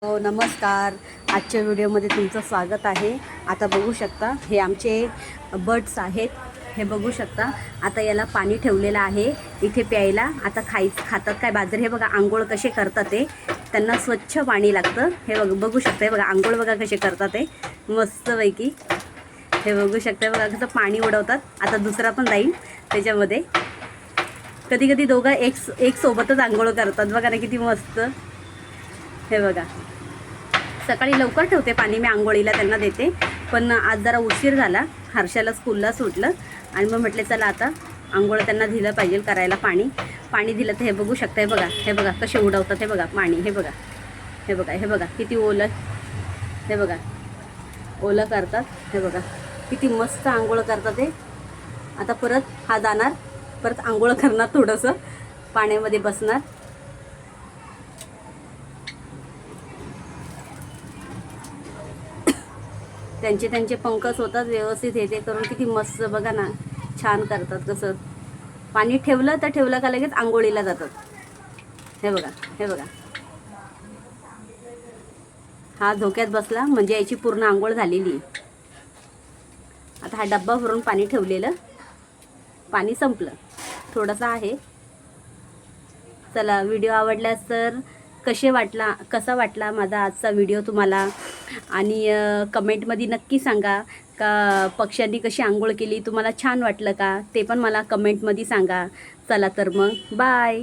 हो नमस्कार. आजच्या व्हिडिओमध्ये तुमचं स्वागत आहे. आता बघू शकता हे आमचे बर्ड्स आहेत. हे बघू शकता. आता याला पाणी ठेवलेलं आहे इथे प्यायला. आता खातात काय बाजरी. हे बघा आंघोळ कसे करतात ते. त्यांना स्वच्छ पाणी लागतं. हे बघू शकता. हे बघा आंघोळ बघा कसे करतात ते मस्तपैकी. हे बघू शकता बघा कसं पाणी उडवतात. आता दुसरा पण जाईल त्याच्यामध्ये. कधी कधी दोघं एक सोबतच आंघोळ करतात बघा ना किती मस्त. हे बघा सकाळी लवकर ठेवते पाणी मी आंघोळीला त्यांना देते. पण आज जरा उशीर झाला. हर्षाला स्कूलला सुटलं आणि मग म्हटले चला आता आंघोळ त्यांना दिलं पाहिजे करायला. पाणी दिलं तर हे बघू शकता. हे बघा कसे उडवतात. हे बघा पाणी. हे बघा किती ओलं. हे बघा ओलं करतात. हे बघा किती मस्त आंघोळ करतात ते. आता परत हा जाणार परत आंघोळ करणार थोडंसं पाण्यामध्ये बसणार. त्यांचे पंखच होतात व्यवस्थित. हे ते करून किती मस्त बघा ना छान करतात. कसं पाणी ठेवलं तर ठेवलं का लगेच आंघोळीला जातात. हे बघा हा धोक्यात बसला म्हणजे याची पूर्ण आंघोळ झालेली आहे. आता हा डब्बा भरून पाणी ठेवलेलं पाणी संपलं. थोडंसं आहे. चला व्हिडिओ आवडल्यास तर कसा वाटला माझा आजचा व्हिडिओ तुम्हाला. आणि कमेंटमध्ये नक्की सांगा का पक्ष्यांनी कशी आंघोळ केली तुम्हाला छान वाटलं का ते पण मला कमेंटमध्ये सांगा. चला तर मग बाय.